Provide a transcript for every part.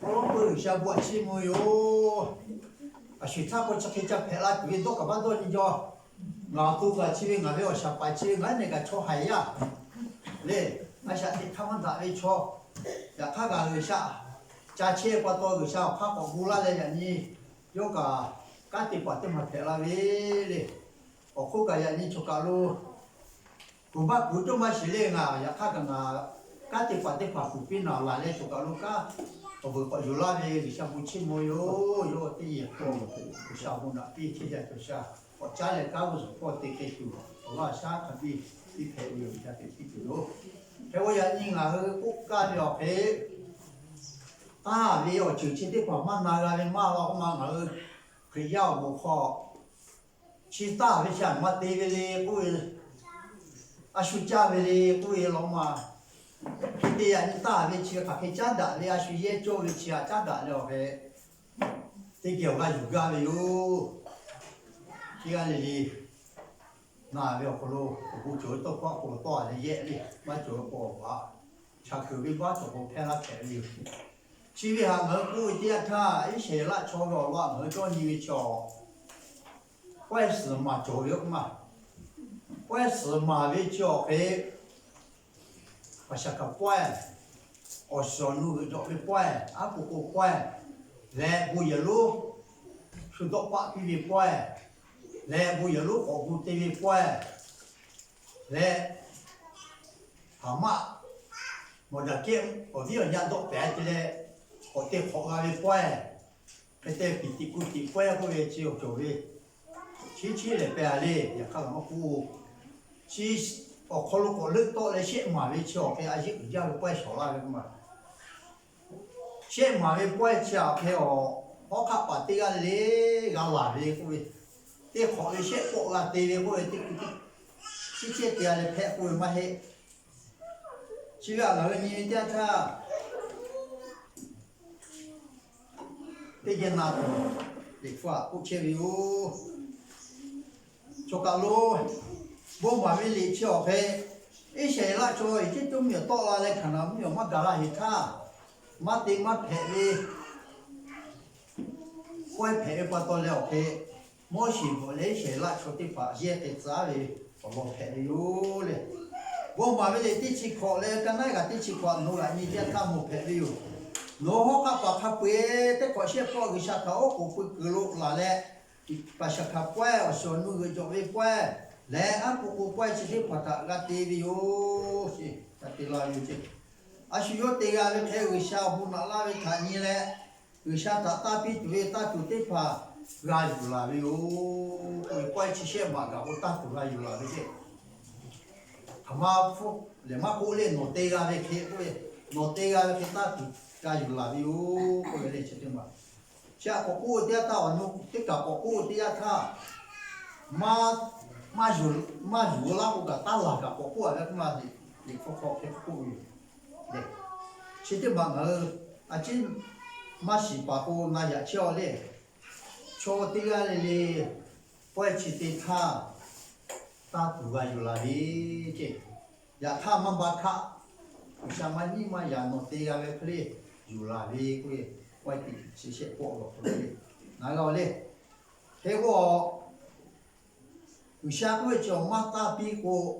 哦，下过期没有？啊，水差不多可以叫拍了，最多干嘛多你叫？我都个去我没有下班去，我那个炒海呀，嘞，我下去他们打的炒，呀，他个下，加切不多个下，怕个乌拉来呀你，有个，家底把这么拍了嘞，我后个呀你就搞路，古巴古种嘛是嘞啊，呀他个啊，家底把这把古边啊来嘞就搞路个。我不有那边像不起没有的也多，像我那边天天就是我家里干不是过得开心，我下他比陪有下比有，陪我也人啊和国家了陪，啊，没有就去的话嘛那个的嘛了嘛我可要不好，其他的像嘛对不对？不会，啊，暑假的不会了嘛。对呀，你大位去，他可以加大，你要去研究位去啊，加大了呗。这叫个有干的哟，这个哩，那了可喽，我做到光我多的业哩，我做过话，查口味我做过拍了拍哩。其实哈，我估计他一些那炒个话，我叫你叫，坏事嘛做了嘛，坏事嘛为叫嘿，我想个怪。我小路就会怪，啊不过怪，来不一路，是到八比比怪，来不一路我不对比怪，来，蛤蟆，我这见我这人家都白的嘞，我对好啊的怪，他对比的估计怪不会只有做的，起来白嘞，也看我不，其我考虑过了到那些马尾桥，给阿些人家的怪少了的嘛。现嘛为怪家配哦，我看把这个嘞，个拉的个位，这好的些国个对的个位，这些这的配个位嘛嘿，只要那个你家他，这件拿的，你发不切有，做个路，我嘛为里桥配，一些那做已经都没有到了嘞，可能没有嘛干了一他。mà tiền mà phê đi quay phê qua tôi leo phê mỗi khi một lấy xe lại cho tiền phá dễ để trả đi và một phê yêu này vô mà bây giờ tí chỉ khó lấy cái này cái tí chỉ khó nó lại như thế tham một phê yêu nó họ các bà các bê thế có xe có cái xe tháo của cái cửa lỗ là lẽ bà xe các quay ở số nó người cho về quay lẽ ăn của quay chỉ để phát đạt cái tiền yêu gì cái tiền là như thế à sử dụng tiền cái này người sao muốn là về thay như này người sao ta biết về ta chủ tế phá gai dù là về người quay chỉ xem mà cả ta chủ gai dù là về thế mà phụ để mà phụ lên nốt tiền cái về thế cái nốt tiền cái về ta chủ gai dù là về cái này chứ mà cha có cụ dia ta ở nút tất cả có cụ dia ta mà dù là cái ta là cả có cụ ở đây mà thì có cái cụ 네. 실제 방을 아침 맛이 바고 나야 쳐래. 초디가리 벌치티타 다 누가 줄라리 제. 야 타만 바카. 우샤마니 마야 노티가 왜 그래 줄라리 그게 quay chỉ sẽ bộ của tôi nói rồi đi thế của người xa quê chồng mata pi của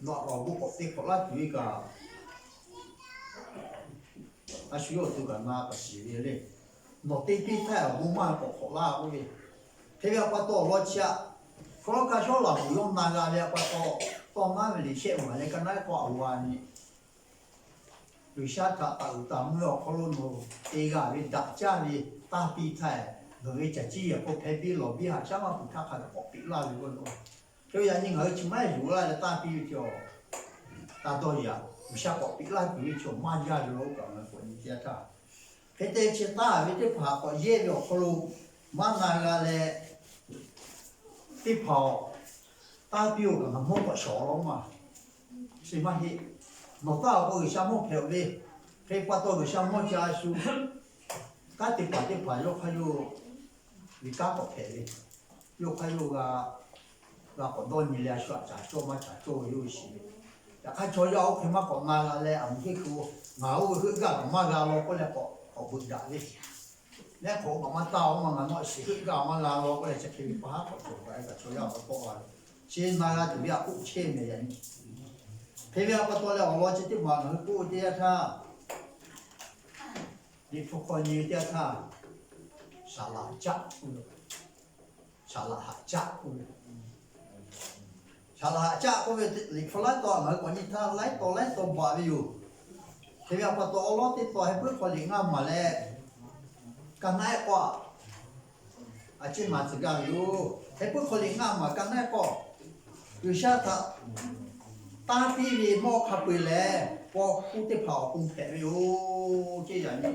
nọ ở bộ của tịch của lá chuối cả à需要这个那个系列嘞，那对比太我们不好啦，喂，这个把多少钱？可能看小了不用那个了，把到那里去嘛，那个那挂完呢，有些他没有可能no，这个为大家的大比赛，那个自己也不排比老比下，想嘛不看看的好比啦，这个喏，所以人儿去买肉了，大比就大多呀。有些个比那比就慢下就讲了，我你接他，现在去打为这跑个夜了，可能慢那个嘞，这跑打比个那么个少了嘛，是嘛嘿，那打个项目票嘞，可以把到个项目加数，他这跑又还有，你家个票嘞，又还有个，那个多年来说咋做嘛咋做游戏。看朝要佢乜講啊咧，唔知佢咬佢個咁啊咬落嗰隻個 họ bực đại đi nè khổ màมันtao mà nó nói sự gạo mà làm nó có thể sẽ khi phá họ chủ cái cả số nhau có to trên mà là chủ yếu cũng trên này vậy thế bây giờ có tôi là họ lo chỉ mà nó cũng đi ra đi phục hồi như đi ra xả lại chắc xả lại chắc xả lại chắc có việc lịch phải lấy to mà còn như ta lấy to bỏ ví dụ thế bây giờ có tôi lo tiếp to hay bước khỏi lịch ngam mà lẽ cái này qua à trên mặt sự cáiอยู่ให้พวกคนเลี้ยงมากันได้ก็คือชาติตาพี่วีมอกขับไปแล้วพอคู่ที่เผาคงแผ่อยู่เจี๋ยนี่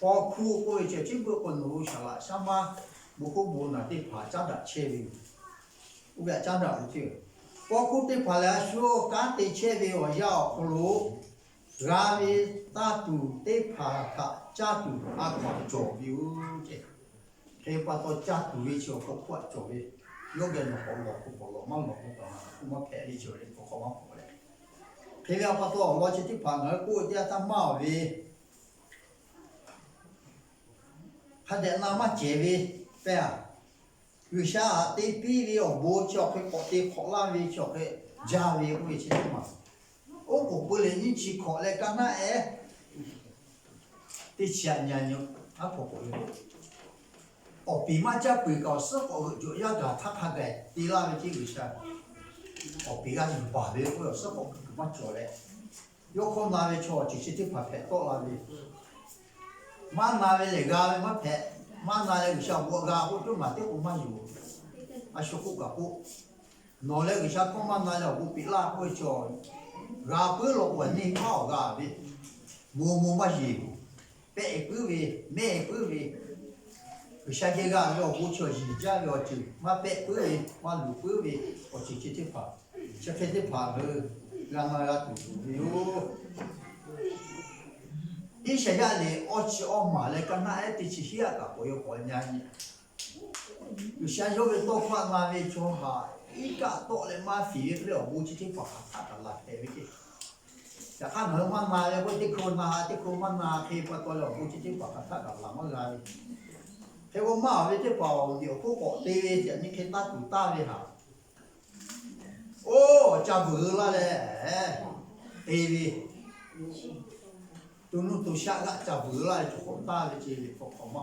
พอคู่ก็จะจิ้มเพื่อคนรู้ฉลาดใช่ไหมบุคคลบุญน่ะที่ผ่าจ้าดัดเชวิวอุเบะจ้าดัดรู้ชื่อพอคู่ที่ผ่าแล้วชัวการที่เชวิวยาวคนรู้ราวีตาตูที่ผ่าขะจ้าตูอาขวางจบอยู่เจี๋ยเฮ้ยพอตัวจ้าตูวิเชียวก็ขวางจบอยู่ยกเงินมาขอหลอกกูบอกหลอกมั่งหลอกกูต่อมากูมาแพ้ดิเชียวเลยกูขอมาขอเลยเฮ้ยพอตัวเราจะที่ผ่านแล้วกูจะทำมาวีถ้าเด็กน้ำมาเจ็บวีเปล่าอยู่ชาตีปีวีออกบูชอบให้ปกติขอลาวีชอบให้จาวีกูจะที่มาโอ้กูเลยยิ่งชิขอเลยกันนะที่เชียร์ยันอยู่อ่ะผมเลยออกปีมาจะปีก่อนสักก็จุดยอดจะทักทักเลยตีลาไปที่วิชาออกปีก็จะบ่าเลยก็สักก็มาจ่อเลยยกคนนาไปจ่อจิตที่ผ่าแผลโตลาไปมานาไปเลยกาไปมาแผลมานาเลยวิชาบัวกากูจุดมาที่กูมาอยู่อาชุกุกับกูนอเลยวิชากูมานาเลยกูปีลากูจ่อกาเพื่อหลอกวันนี้เข้ากาไปมัวมาอยู่เป๊ะปื้อไปแม่ปื้อไปวิชาเกี่ยวกับเราผู้ช่วยจีจ้าเราจีมาเป๊ะปื้อมาหลุดปื้อโอ้จิตที่ผ่าจะแค่ที่ผ่าเลยงานอะไรถูกอยู่อีเสียเลยอดชิออกมาเลยกันน่าติดเสียกับโอ้ยคนยังวิชาโยเป็นตัวฟังมาไม่ชอบหาอีกาโตเลยมาฝีเรื่องผู้ที่ผ่าตัดอะไรเฮ้ยพี่จะข้ามเหงมันมาเลยว่าที่คนมาที่คนมันมาที่พอตัวเราผู้ที่ผ่าตัดอะไรมาไงเฮ้ยว่ามาไม่ใช่เปล่าเดี๋ยวผู้ก่อตีเดี๋ยวนี้แค่ตัดถูต้าเลยหาโอ้จับมือละเลยเอวีตัวนู้นตัวชาละจับมือละจะขอต้าเลยจีบพอมา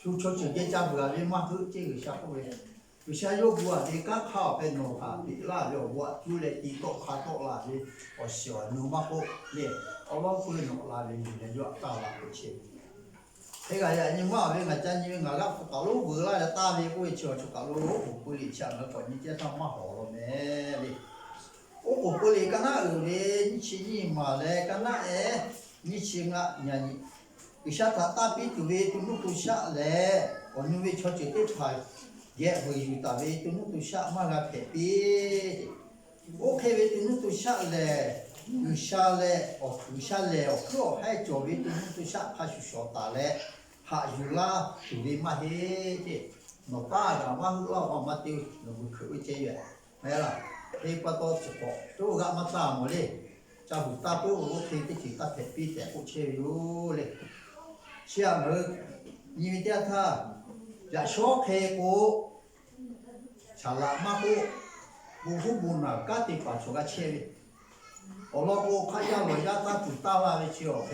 ชูชดเชยจับมือเลยมาคือจีบชาเขาเลยวิชาโยบัวเด็กก็เข้าเป็นโนภาปีละโยบัวจุเลยตีโตขาโตละเลยโอ้เสียวนูมาโคเลยเอาว่าคุยโนละเลยอยู่ในยุคตาละเชียวเฮ้ยไอ้นี่มาเป็นอาจารย์ยังไงก็ตาลูกเบื่อแล้วตาเบี้ยกูเชียวตาลูกกูเลยช่างแล้วก่อนนี้จะทำมาหอแล้วแม่เลยโอ้กูเลยกันนะเลยนี่ชิ้นนี้มาเลยกันนะนี่ชิ้นอ่ะเนี่ยนี่วิชาตาปีตัวเวตุนุตุชะเลยวันนี้เวชจะติดไฟแย่ไปอยู่ตาเวตุนุตุชะมาละเพ็ปีโอเคเวตุนุตุชะเลยวิชาเลยวิชาเลยก็ให้จบเวตุนุตุชะพาชุชตาเลยหาอยู่ละตัวเวมาเฮจินป้ากับว่าเราเอามาติวเราบุกไปเจียไม่ละเฮ้ยปะโตจะพอตัวก็มาตามหมดเลยจะหุบตาปุ๊บโอเคที่จิตตาเพ็ปีแต่กูเชี่ยวเลยเชื่อมือนี่วิทยาท่าจะโชคเฮกูฉลาดมากกูบุกบุญน่ะก็ติดปัจจุบันเชี่ยวโอ้เรากูขยันเลยยัดตาจุดตาว่าไม่เชี่ยวเฮ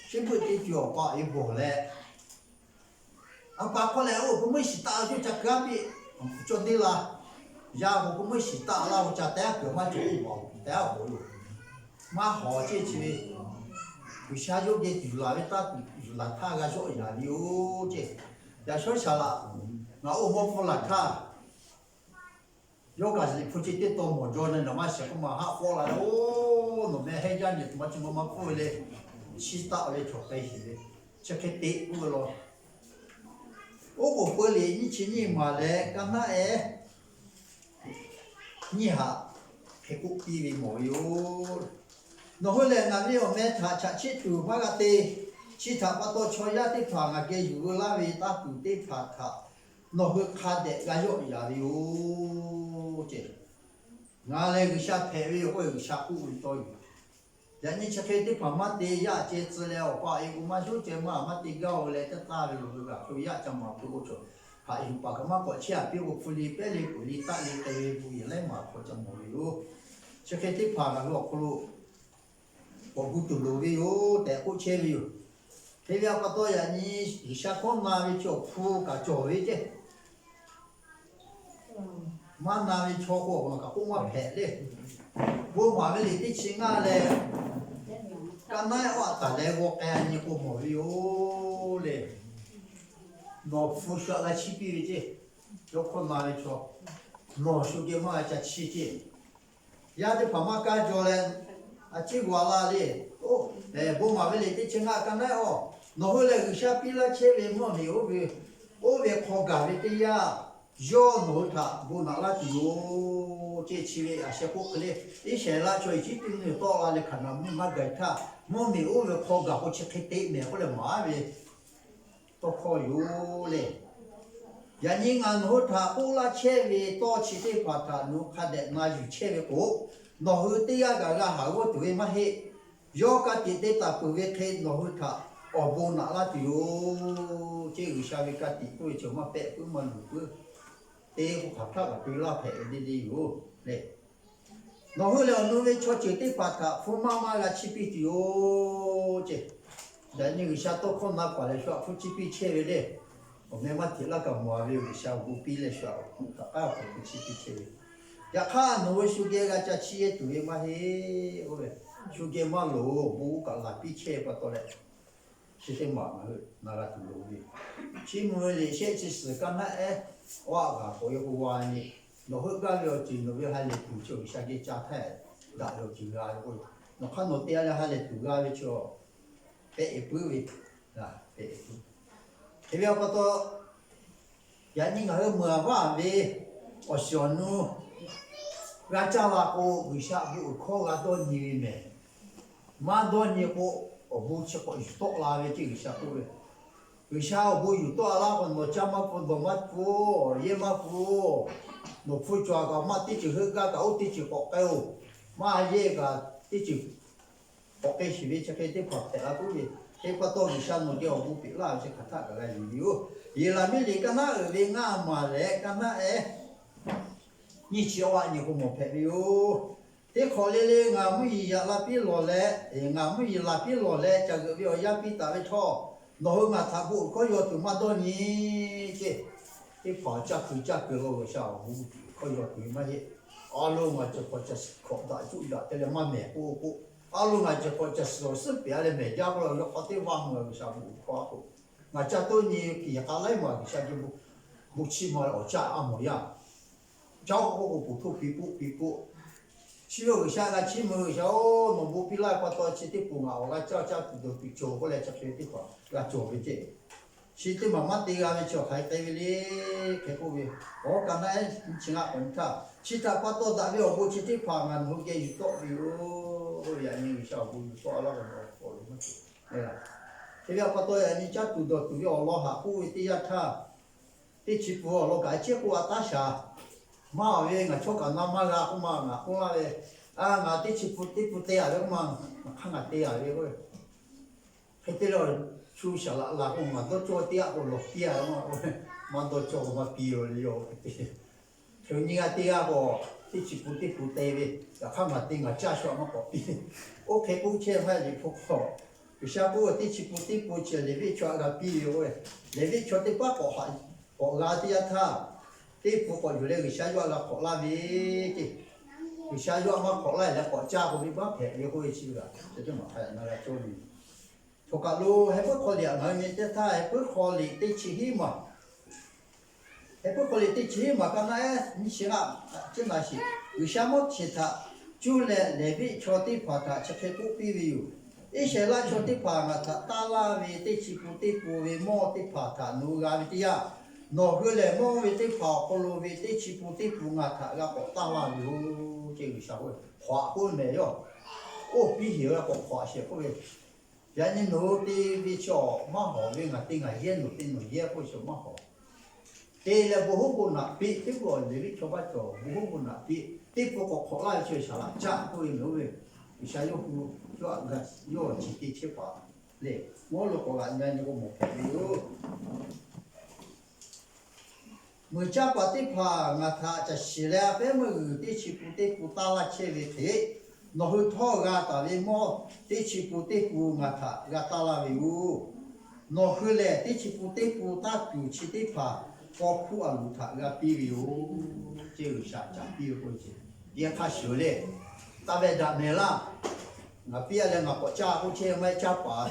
ชิบุติจ่อก็อีโบเลยอันปากคนแล้วกูไม่สิตาจะจักรบีจนดีละยากูไม่สิตาเราจะแต่เกิดมาจุดบอกแต่โหลูมาหอเชี่ยวชีวิตวิชาโยกเด็ดอยู่ละเวตาอยู่ละท่าก็ช่วยอย่างเดียวเจ้อย่าช่วยฉลาดเราโอ้โหพลัดท่าโยกอะไรผู้จิตติดตัวหมดจนเนี่ยมาเสียก็มาหาพลัดโอ้หนุ่มแม่ให้ยันเนี่ยมาจุ่มมาพูดเลยชิตาเลยชกไปสิเลยจะแค่ติดกูก็รอโอ้โหเปลี่ยนนี่ชิ้นนี้มาเลยกันนะนี่ฮะแค่กุ๊กปีวีหมออยู่น้องเล่นงานนี้ว่าแม่ถ้าชัดชิดอยู่มากตีชิดถ้าว่าตัวชอยาที่ผ่านงานเกี่ยวกับลาวิตาตุที่ผ่านค่ะน้องขาดเด็กอายุยาวอยู่เจ้งานเลยวิชาเพวิโอ้ยวิชาคู่ตัวอยู่人家吃开的旁嘛的呀，这资料把一个嘛就这嘛的高来的大的路个，就呀这么不错。还有把个嘛过去啊，比如福利、百里、福利、大里、大里不一来嘛，或者么有。吃开的旁个落路，我不走路的哟，带过去的哟。这边个多人你一下光嘛的叫铺个座位的，嘛那的超过我个公嘛排嘞，我嘛的里的钱啊嘞。cái này họ ta lấy vô cái như cô mồi vô lên nó phụ trợ là chi phí chứ cho con nào cho nó số cái mà cha chi chứ ya thì phải mà cái cho lên à chỉ qua là đi ô bố mà về lấy cái cái này ô nó hơi là cái sao phí là chế về mà nhiều về ô về khó cả về cái ya do nó thà bố nào là tiêu chế chi về à sẽ có cái ý sẽ là cho chỉ tin người to là khả năng mình mà cái thà mà mình ô về khó cả có chế cái tệ mẹ có là mà về to khó yếu lên ya nhưng anh hốt thà ô là chế về to chỉ để phát thà nó khá đẹp mà dù chế về cố nó hơi tê cái hảo của tụi mà hết do cái tiền tệ ta cứ về thế nó hơi thà ở bố nào là tiêu chế người sao về cái tiền tôi chỉ mà bẻ cứ mà cứ tê cũng khắp thà cái là phải đi vô này nó hơi là nó về cho chế tệ phát thà phụ mama là chi phí tiêu chứ để những người sao tôi không nói quả là sao phụ chi phí chế về đây我们嘛提那个毛为小股比来说，啊，不去比去。ya kha no shu ge ga cha chi ye tu ye ma he o le shu ge ma lo bu ka la pi che pa to le chi se ma ma na la tu lo bi chi mo le she chi si ka na wa ga ko ye hu wa ni no ho ga lo ji no ye ha le tu chu sha ge cha thai da lo ji ga ko no kha no te ya ha le tu ga le cho pe e pu wi da pe e pu e bia pa to ya ni ga mo wa ve o sho nu ra cha là cô người sa bu khó là đôi nhiều nè mà đôi nhiều cô ở bu chỉ có ít tốt là về chỉ người sa cô người sa ở bu ít tốt là còn một trăm mà còn một mắt cô yên mà cô nó phụ cho cái mà tí chỉ hơi cái tí chỉ có cái mà ye cái tí chỉ có cái gì vậy cái tí có thể là cô gì cái qua tôi người sa nó đi ở bu bị là chỉ khát cái là gì vậy là mấy cái nó ở bên ngã mà đấy cái nó你只话你个莫拍哟，这考虑嘞，俺们一那边落来，俺们一那边落来，这个要也比大的超，然后俺他不可要多么多年这房价口价格个下无比，可要多么些，阿罗俺这个就是考大注意了，这里嘛买不，阿罗俺这个就是是别的买家个了，要好点网个下无花个，俺这多年比下来嘛，下就不起码我家阿么样。cháu có cụ thu phí phụ chỉ ở xa là chỉ mơ cháu nó bố phí lại qua tôi chỉ tiếp phụ ngạo là cháu từ từ bị chỗ có lẽ chắc sẽ tiếp vào là chỗ với chị chỉ tiếp mà mắt đi ra với chỗ hay tay với cái cô về có cái này chỉ là ổn thà chỉ ta qua tôi đã biết bố chỉ tiếp vào ngàn hôm kia tốt vì ôi ya như sao bố to lắm rồi mất đây là thế bây giờ qua tôi anh chắc từ từ từ lo hạ cô thì ya tha thì chỉ phụ lo cái chiếc của ta sao mà về ngã cho cả năm mà ra cũng là về ngã tí chụp tê à đấy mà khang ngã tê à đấy rồi cái tê rồi chú sợ là cũng mà tôi cho tê cũng lột tê mà tôi cho mà bìa rồi thiếu như ngã tê à bộ tí chụp tê về là khang ngã tê ngã cha sợ mà có bìa ok cũng chơi phải đi phục họ cái sao cũng tí chụp chơi để về cho là bìa rồi để về cho tê quá có ngã tê tha tí phụ cònอยู่เลยcái sao là có là vì cái sao mà có lại là có cha của mình bác hệ như cô ấy chịu là chứ mà phải là cho mình thuộc cả lô hay bớt khó liệu nói mình sẽ thay hay bớt khó liệu tí chỉ mà hay bớt khó liệu tí chỉ mà cái này mình sẽ làm chứ là gì cái sao mà chỉ thà chú lệ bị cho tí phá thà chắc phải cũng bị view ý sẽ là cho tí phá mà thà ta là vì tí chỉ phụ tí phụ vì mò tí phá thà nu gà vì tí à nó cứ lệ mong vì tí phá cô lô vì tí chỉ phụ tí phụ ngà thà là có ta là vì cái gì sao vậy khóa quân này rồi ô bí hiểu là có khóa sẽ có về giờ nên nó đi vì cho mà họ vì ngà tí ngà yên nó tin nó yên có số mà họ đây là bố hông nạp bị tiếp gọi để cho bắt cho bố hông nạp bị tiếp có khó lại chơi sao là chạm tôi nó về 一下又不要个要几地铁吧，嘞，我如果俺家那个没朋友。每家把地盘，我他在西来边么地区部队部打了去为退，然后他个打为么地区部队部我他个打了为务，然后嘞地区部队部打九去地盘，包括啊路他个比为务，这个啥子比为过去，也他修嘞，打完打没了，我别了我国家过去买家把，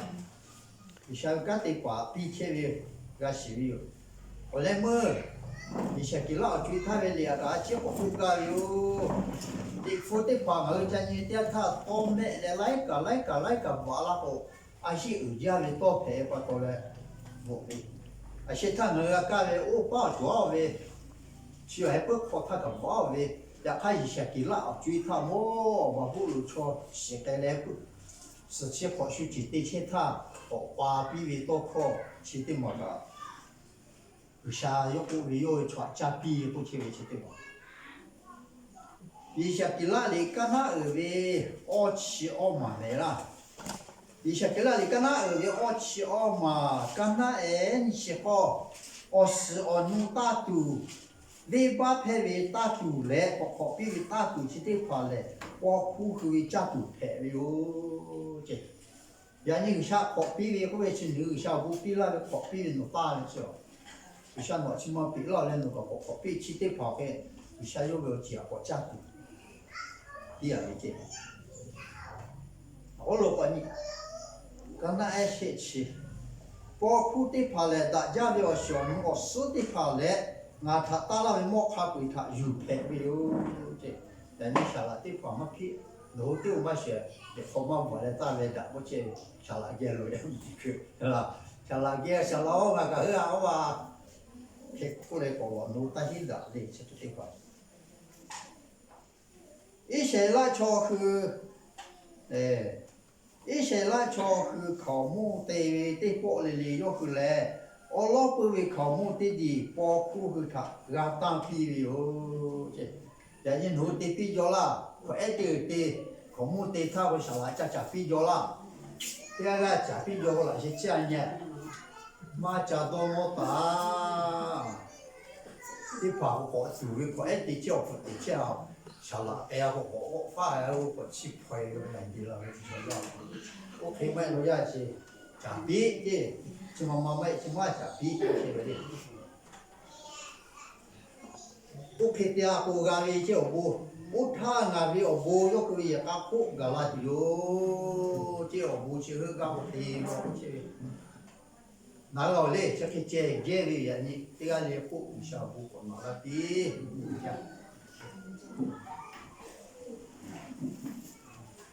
一下个地盘比去为个修为，后来么？一些给老追他们两个结果不干哟，你说的话我讲你点他多买来个完了后，而且人家的多赔不过来，我的，而且他们个干的我包多少位，就还不靠他个包位，两他一些给老追他我不如说现在来不，是去跑去几对去他，花比为多靠，去的么个。下要不为要传加币不去为去对吧？一下给那里干那二位27、2没了，一下给那里干那二位27、2干那你是好20、2大度，尾巴拍为大度来，好比为大度去对话来，我苦口为加度拍哟这，人家下好比为个位去留下不比那个好比为弄大了是吧？一下我起码比老人那个好，比起对跑开，一下又要结果加多，第二一件。我如果你刚才爱学起，包括对跑来，大家不要小人我死对跑来，俺他打了的毛卡归他有牌没有这，但你下了对跑么皮，老丢么些，好嘛我来打来的，我这下了给路也没去，是吧？下了给下了我个我话。过来搞我弄担心的，嘞，这地方。一些来炒去，一些来炒去考目对包里里要回来，我老婆为考目的包括去他，让当批哟这，人家弄的比较啦，快点的考目对他我小娃家比较啦，第二个家比较了是这样的。妈家多么大，你把我做的快点叫不得叫，下了哎呀我发哎我去拍个问题了，我平买路亚去，假币的，怎么买怎么假币就是个的，我平的啊，我家里就我他那边我有个也搞过个啦就，就我去搞的我去。拿老嘞，这个接为人呢，这个嘞不小不过拿了比，